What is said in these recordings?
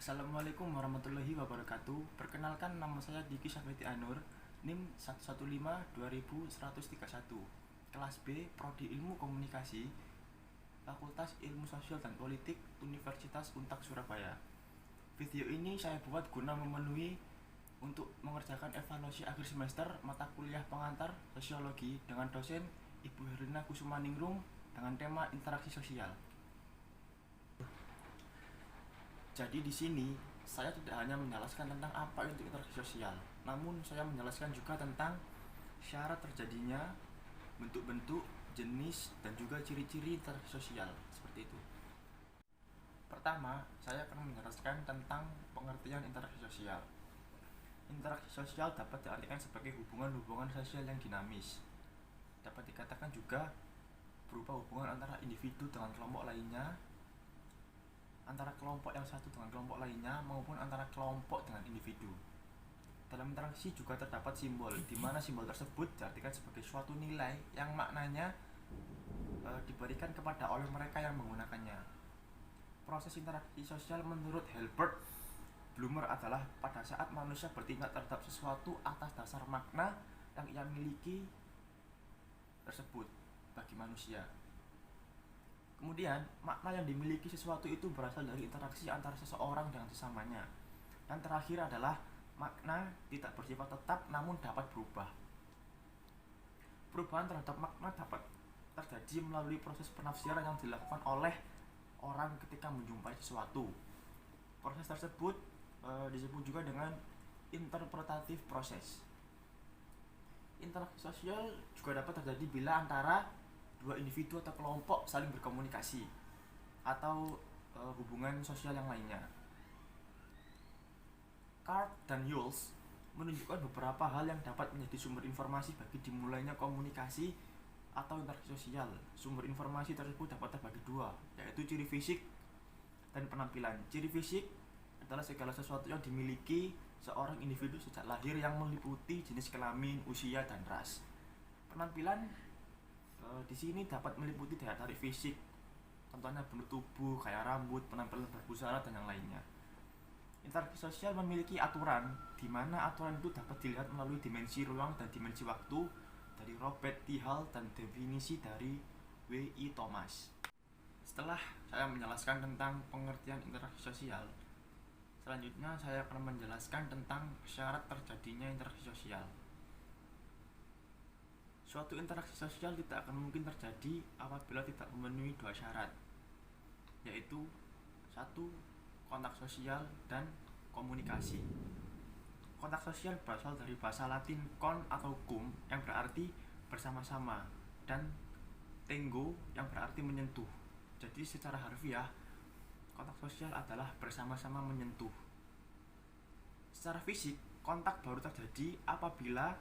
Assalamualaikum warahmatullahi wabarakatuh. Perkenalkan, nama saya Diki Syafriti Anur, NIM 115-2131, kelas B, Prodi Ilmu Komunikasi, Fakultas Ilmu Sosial dan Politik, Universitas Untak Surabaya. Video ini saya buat guna memenuhi untuk mengerjakan evaluasi akhir semester mata kuliah pengantar Sosiologi dengan dosen Ibu Herlina Kusumaningrum dengan tema interaksi sosial. Jadi di sini saya tidak hanya menjelaskan tentang apa itu interaksi sosial, namun saya menjelaskan juga tentang syarat terjadinya, bentuk-bentuk, jenis, dan juga ciri-ciri interaksi sosial, seperti itu. Pertama, saya akan menjelaskan tentang pengertian interaksi sosial. Interaksi sosial dapat diartikan sebagai hubungan-hubungan sosial yang dinamis. Dapat dikatakan juga berupa hubungan antara individu dengan kelompok lainnya, antara kelompok yang satu dengan kelompok lainnya, maupun antara kelompok dengan individu. Dalam interaksi juga terdapat simbol, di mana simbol tersebut diartikan sebagai suatu nilai yang maknanya diberikan kepada oleh mereka yang menggunakannya. Proses interaksi sosial menurut Herbert Blumer adalah pada saat manusia bertindak terhadap sesuatu atas dasar makna yang ia miliki tersebut bagi manusia. Kemudian, makna yang dimiliki sesuatu itu berasal dari interaksi antara seseorang dengan sesamanya. Dan terakhir adalah makna tidak bersifat tetap namun dapat berubah. Perubahan terhadap makna dapat terjadi melalui proses penafsiran yang dilakukan oleh orang ketika menjumpai sesuatu. Proses tersebut disebut juga dengan interpretatif proses. Interaksi sosial juga dapat terjadi bila antara dua individu atau kelompok saling berkomunikasi atau hubungan sosial yang lainnya. Card dan Yules menunjukkan beberapa hal yang dapat menjadi sumber informasi bagi dimulainya komunikasi atau interaksi sosial. Sumber informasi tersebut dapat terbagi dua, yaitu ciri fisik dan penampilan. Ciri fisik adalah segala sesuatu yang dimiliki seorang individu sejak lahir yang meliputi jenis kelamin, usia, dan ras. Penampilan di sini dapat meliputi daya tarik fisik, contohnya bentuk tubuh, kayak rambut, penampilan berbusana, dan yang lainnya. Interaksi sosial memiliki aturan, di mana aturan itu dapat dilihat melalui dimensi ruang dan dimensi waktu dari Robert T. Hall dan definisi dari W.I. Thomas. Setelah saya menjelaskan tentang pengertian interaksi sosial, selanjutnya saya akan menjelaskan tentang syarat terjadinya interaksi sosial. Suatu interaksi sosial tidak akan mungkin terjadi apabila tidak memenuhi dua syarat, yaitu satu, kontak sosial dan komunikasi. Kontak sosial berasal dari bahasa Latin con atau cum yang berarti bersama-sama, dan tengo yang berarti menyentuh. Jadi secara harfiah, kontak sosial adalah bersama-sama menyentuh. Secara fisik, kontak baru terjadi apabila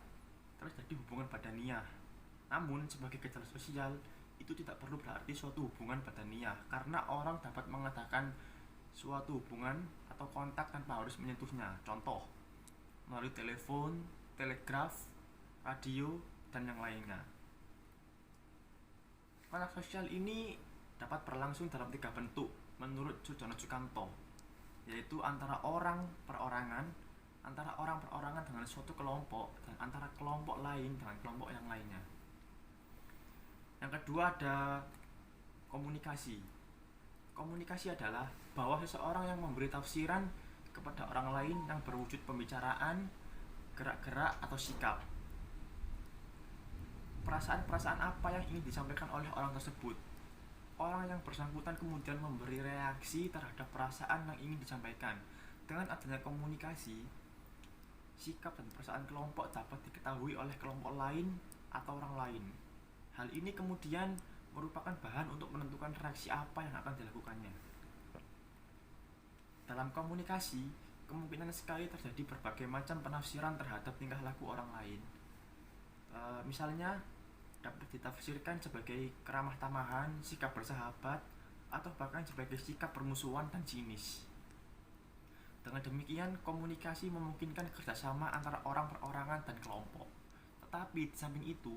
terjadi hubungan badaniah. Namun, sebagai gejala sosial, itu tidak perlu berarti suatu hubungan badaniah, karena orang dapat mengatakan suatu hubungan atau kontak tanpa harus menyentuhnya. Contoh, melalui telepon, telegraf, radio, dan yang lainnya. Kontak sosial ini dapat berlangsung dalam tiga bentuk menurut Sujono Sukanto, yaitu antara orang perorangan, antara orang perorangan dengan suatu kelompok, dan antara kelompok lain dengan kelompok yang lainnya. Yang kedua ada komunikasi. Komunikasi adalah bahwa seseorang yang memberi tafsiran kepada orang lain yang berwujud pembicaraan, gerak-gerak, atau sikap. Perasaan-perasaan apa yang ingin disampaikan oleh orang tersebut. Orang yang bersangkutan kemudian memberi reaksi terhadap perasaan yang ingin disampaikan. Dengan adanya komunikasi, sikap dan perasaan kelompok dapat diketahui oleh kelompok lain atau orang lain. Hal ini kemudian merupakan bahan untuk menentukan reaksi apa yang akan dilakukannya. Dalam komunikasi, kemungkinan sekali terjadi berbagai macam penafsiran terhadap tingkah laku orang lain. Misalnya, dapat ditafsirkan sebagai keramah tamahan, sikap bersahabat, atau bahkan sebagai sikap permusuhan dan sinis. Dengan demikian, komunikasi memungkinkan kerjasama antara orang perorangan dan kelompok. Tetapi di samping itu,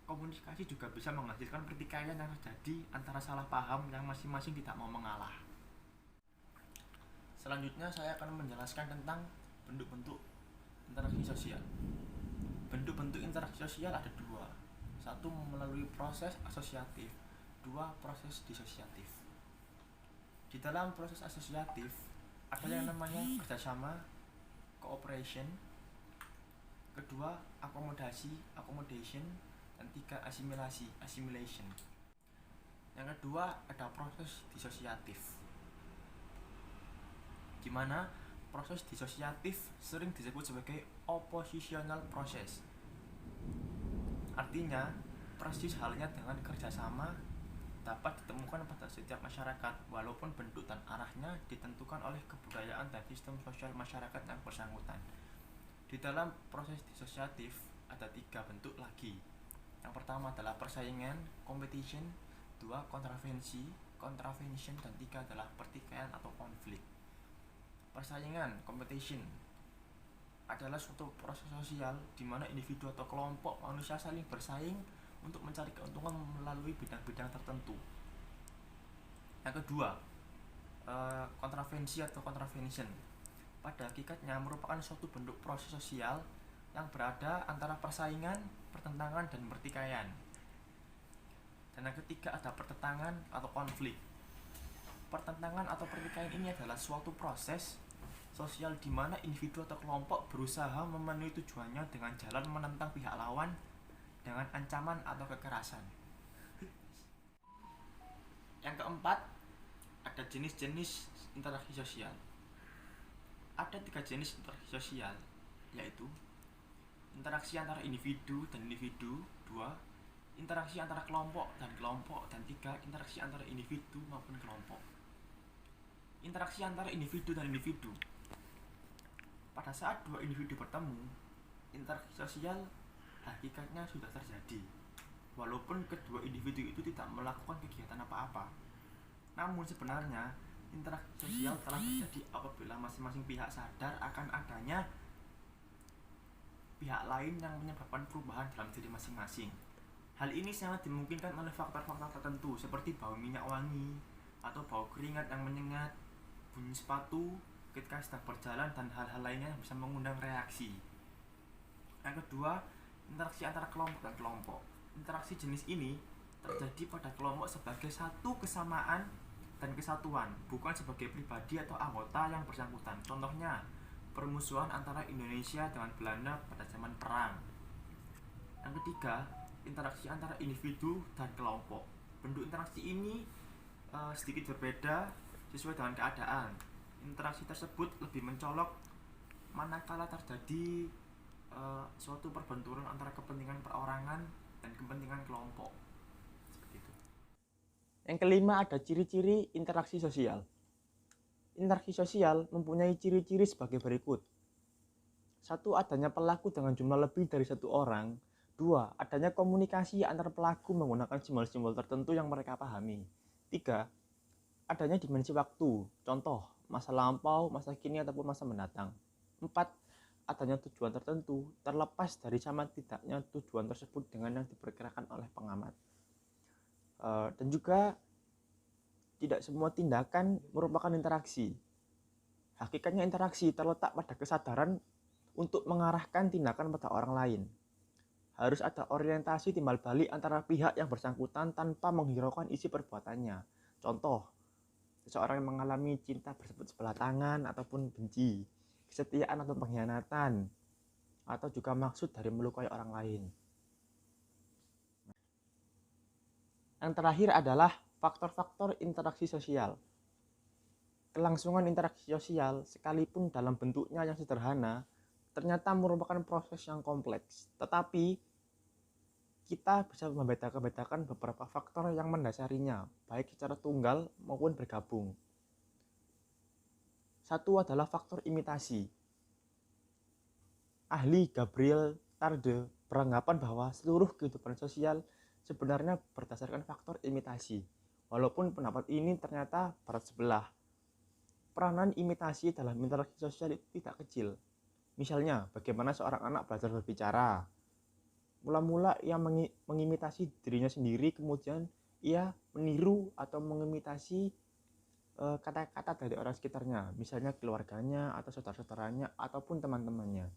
komunikasi juga bisa menghasilkan pertikaian yang terjadi antara salah paham yang masing-masing tidak mau mengalah. Selanjutnya saya akan menjelaskan tentang bentuk-bentuk interaksi sosial. Bentuk-bentuk interaksi sosial ada dua. Satu melalui proses asosiatif, dua proses disosiatif. Di dalam proses asosiatif ada yang namanya kerjasama, cooperation, kedua akomodasi, accommodation, dan tiga asimilasi, assimilation. Yang kedua ada proses disosiatif, di mana proses disosiatif sering disebut sebagai oppositional process. Artinya, persis halnya dengan kerjasama dapat ditemukan pada setiap masyarakat, walaupun bentuk dan arahnya ditentukan oleh kebudayaan dan sistem sosial masyarakat yang bersangkutan. Di dalam proses disosiatif ada tiga bentuk lagi. Yang pertama adalah persaingan, competition, dua kontravensi, contravention, dan tiga adalah pertikaian atau konflik. Persaingan, competition, adalah suatu proses sosial di mana individu atau kelompok manusia saling bersaing untuk mencari keuntungan melalui bidang-bidang tertentu. Yang kedua, kontravensi atau contravention, pada hakikatnya merupakan suatu bentuk proses sosial yang berada antara persaingan, pertentangan, dan pertikaian. Dan yang ketiga ada pertentangan atau konflik. Pertentangan atau pertikaian ini adalah suatu proses sosial di mana individu atau kelompok berusaha memenuhi tujuannya dengan jalan menentang pihak lawan dengan ancaman atau kekerasan. Yang keempat, ada jenis-jenis interaksi sosial. Ada tiga jenis interaksi sosial, yaitu interaksi antara individu dan individu, dua, interaksi antara kelompok, dan tiga, interaksi antara individu maupun kelompok. Interaksi antara individu dan individu. Pada saat dua individu bertemu, interaksi sosial hakikatnya sudah terjadi, walaupun kedua individu itu tidak melakukan kegiatan apa-apa. Namun sebenarnya interaksi sosial telah terjadi apabila masing-masing pihak sadar akan adanya pihak lain yang menyebabkan perubahan dalam diri masing-masing. Hal ini sangat dimungkinkan oleh faktor-faktor tertentu seperti bau minyak wangi atau bau keringat yang menyengat, bunyi sepatu ketika sedang berjalan, dan hal-hal lainnya yang bisa mengundang reaksi. Yang kedua, interaksi antara kelompok dan kelompok. Interaksi jenis ini terjadi pada kelompok sebagai satu kesamaan dan kesatuan, bukan sebagai pribadi atau anggota yang bersangkutan. Contohnya, permusuhan antara Indonesia dengan Belanda pada zaman perang. Yang ketiga, interaksi antara individu dan kelompok. Bentuk interaksi ini sedikit berbeda sesuai dengan keadaan. Interaksi tersebut lebih mencolok manakala terjadi suatu perbenturan antara kepentingan perorangan dan kepentingan kelompok. Seperti itu. Yang kelima ada ciri-ciri interaksi sosial. Interaksi sosial mempunyai ciri-ciri sebagai berikut. Satu, adanya pelaku dengan jumlah lebih dari satu orang. Dua, adanya komunikasi antar pelaku menggunakan simbol-simbol tertentu yang mereka pahami. Tiga, adanya dimensi waktu, contoh masa lampau, masa kini, ataupun masa mendatang. Empat, adanya tujuan tertentu terlepas dari sama tidaknya tujuan tersebut dengan yang diperkirakan oleh pengamat. Dan juga tidak semua tindakan merupakan interaksi. Hakikatnya interaksi terletak pada kesadaran untuk mengarahkan tindakan pada orang lain. Harus ada orientasi timbal balik antara pihak yang bersangkutan tanpa menghiraukan isi perbuatannya. Contoh, seseorang yang mengalami cinta bersebut sebelah tangan ataupun benci, kesetiaan atau pengkhianatan, atau juga maksud dari melukai orang lain. Yang terakhir adalah faktor-faktor interaksi sosial. Kelangsungan interaksi sosial, sekalipun dalam bentuknya yang sederhana, ternyata merupakan proses yang kompleks. Tetapi kita bisa membedakan beberapa faktor yang mendasarinya, baik secara tunggal maupun bergabung. Satu adalah faktor imitasi. Ahli Gabriel Tarde beranggapan bahwa seluruh kehidupan sosial sebenarnya berdasarkan faktor imitasi. Walaupun pendapat ini ternyata berat sebelah. Peranan imitasi dalam interaksi sosial itu tidak kecil. Misalnya, bagaimana seorang anak belajar berbicara. Mula-mula ia mengimitasi dirinya sendiri, kemudian ia meniru atau mengimitasi kata-kata dari orang sekitarnya, misalnya keluarganya atau saudara-saudaranya ataupun teman-temannya.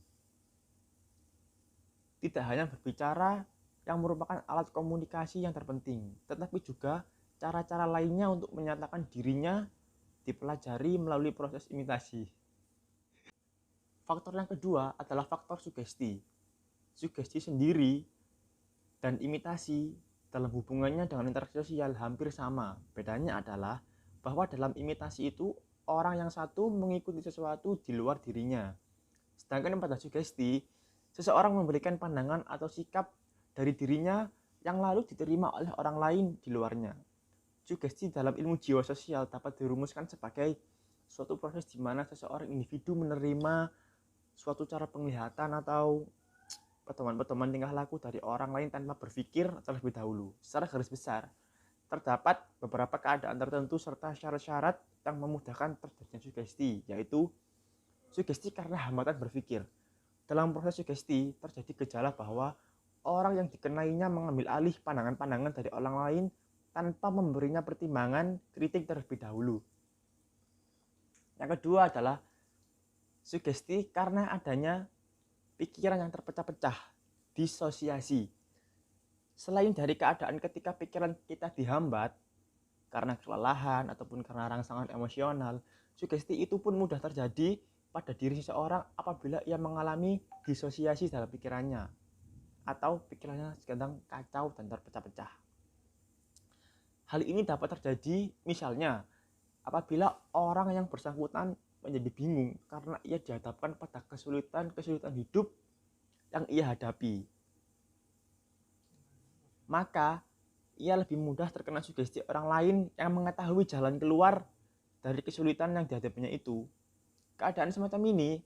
Tidak hanya berbicara yang merupakan alat komunikasi yang terpenting, tetapi juga cara-cara lainnya untuk menyatakan dirinya dipelajari melalui proses imitasi. Faktor yang kedua adalah faktor sugesti. Sugesti sendiri dan imitasi dalam hubungannya dengan interaksi sosial hampir sama. Bedanya adalah bahwa dalam imitasi itu orang yang satu mengikuti sesuatu di luar dirinya. Sedangkan pada sugesti, seseorang memberikan pandangan atau sikap dari dirinya yang lalu diterima oleh orang lain di luarnya. Sugesti dalam ilmu jiwa sosial dapat dirumuskan sebagai suatu proses di mana seseorang individu menerima suatu cara penglihatan atau pedoman-pedoman tingkah laku dari orang lain tanpa berpikir terlebih dahulu. Secara garis besar, terdapat beberapa keadaan tertentu serta syarat-syarat yang memudahkan terjadinya sugesti, yaitu sugesti karena hambatan berpikir. Dalam proses sugesti, terjadi gejala bahwa orang yang dikenainya mengambil alih pandangan-pandangan dari orang lain tanpa memberinya pertimbangan kritik terlebih dahulu. Yang kedua adalah sugesti karena adanya pikiran yang terpecah-pecah, disosiasi. Selain dari keadaan ketika pikiran kita dihambat karena kelelahan ataupun karena rangsangan emosional, sugesti itu pun mudah terjadi pada diri seseorang apabila ia mengalami disosiasi dalam pikirannya atau pikirannya sedang kacau dan terpecah-pecah. Hal ini dapat terjadi misalnya apabila orang yang bersangkutan menjadi bingung karena ia dihadapkan pada kesulitan hidup yang ia hadapi. Maka ia lebih mudah terkena sugesti orang lain yang mengetahui jalan keluar dari kesulitan yang dihadapinya itu. Keadaan semacam ini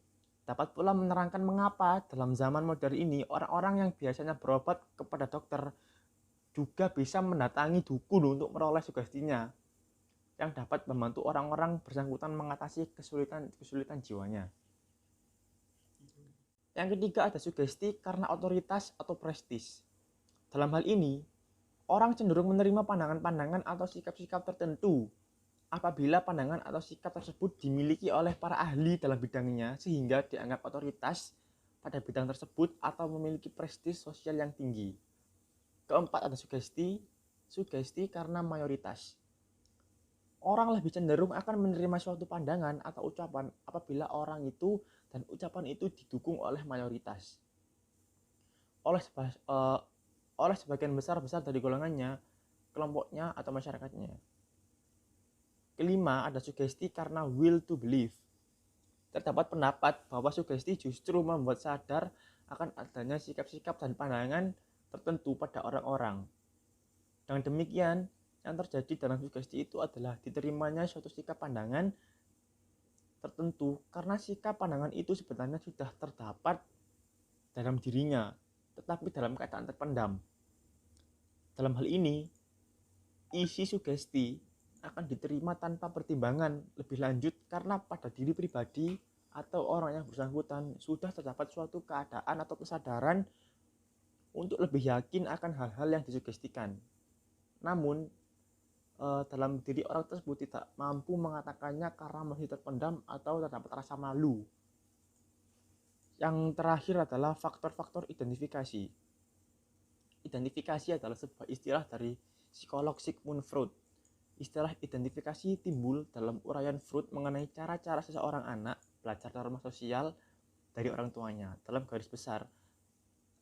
dapat pula menerangkan mengapa dalam zaman modern ini orang-orang yang biasanya berobat kepada dokter juga bisa mendatangi dukun untuk meroleh sugestinya yang dapat membantu orang-orang bersangkutan mengatasi kesulitan jiwanya. Yang ketiga ada sugesti karena otoritas atau prestis. Dalam hal ini, orang cenderung menerima pandangan-pandangan atau sikap-sikap tertentu apabila pandangan atau sikap tersebut dimiliki oleh para ahli dalam bidangnya sehingga dianggap otoritas pada bidang tersebut atau memiliki prestis sosial yang tinggi. Keempat ada sugesti karena mayoritas. Orang lebih cenderung akan menerima suatu pandangan atau ucapan apabila orang itu dan ucapan itu didukung oleh mayoritas. Oleh sebagian besar dari golongannya, kelompoknya atau masyarakatnya. Kelima, ada sugesti karena will to believe. Terdapat pendapat bahwa sugesti justru membuat sadar akan adanya sikap-sikap dan pandangan tertentu pada orang-orang. Dengan demikian, yang terjadi dalam sugesti itu adalah diterimanya suatu sikap pandangan tertentu karena sikap pandangan itu sebenarnya sudah terdapat dalam dirinya, tetapi dalam keadaan terpendam. Dalam hal ini, isi sugesti akan diterima tanpa pertimbangan lebih lanjut karena pada diri pribadi atau orang yang bersangkutan sudah terdapat suatu keadaan atau kesadaran untuk lebih yakin akan hal-hal yang disugestikan. Namun, dalam diri orang tersebut tidak mampu mengatakannya karena masih terpendam atau terdapat rasa malu. Yang terakhir adalah faktor-faktor identifikasi. Identifikasi adalah sebuah istilah dari psikolog Sigmund Freud. Istilah identifikasi timbul dalam uraian Freud mengenai cara-cara seseorang anak belajar norma sosial dari orang tuanya. Dalam garis besar,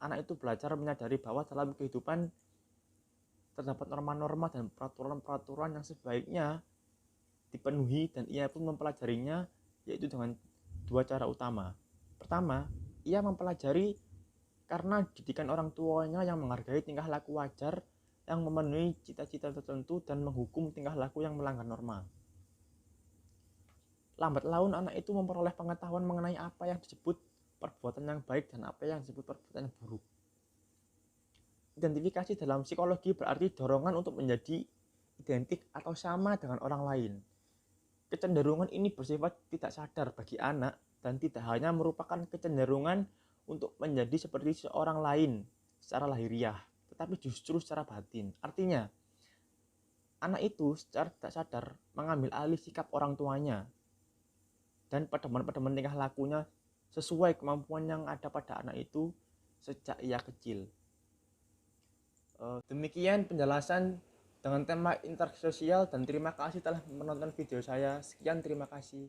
anak itu belajar menyadari bahwa dalam kehidupan terdapat norma-norma dan peraturan-peraturan yang sebaiknya dipenuhi dan ia pun mempelajarinya, yaitu dengan dua cara utama. Pertama, ia mempelajari karena didikan orang tuanya yang menghargai tingkah laku wajar yang memenuhi cita-cita tertentu dan menghukum tingkah laku yang melanggar norma. Lambat laun anak itu memperoleh pengetahuan mengenai apa yang disebut perbuatan yang baik dan apa yang disebut perbuatan yang buruk. Identifikasi dalam psikologi berarti dorongan untuk menjadi identik atau sama dengan orang lain. Kecenderungan ini bersifat tidak sadar bagi anak dan tidak hanya merupakan kecenderungan untuk menjadi seperti seorang lain secara lahiriah, tetapi justru secara batin. Artinya, anak itu secara tidak sadar mengambil alih sikap orang tuanya dan pedoman-pedoman tingkah lakunya sesuai kemampuan yang ada pada anak itu sejak ia kecil. Demikian penjelasan dengan tema interaksi sosial, dan terima kasih telah menonton video saya. Sekian, terima kasih.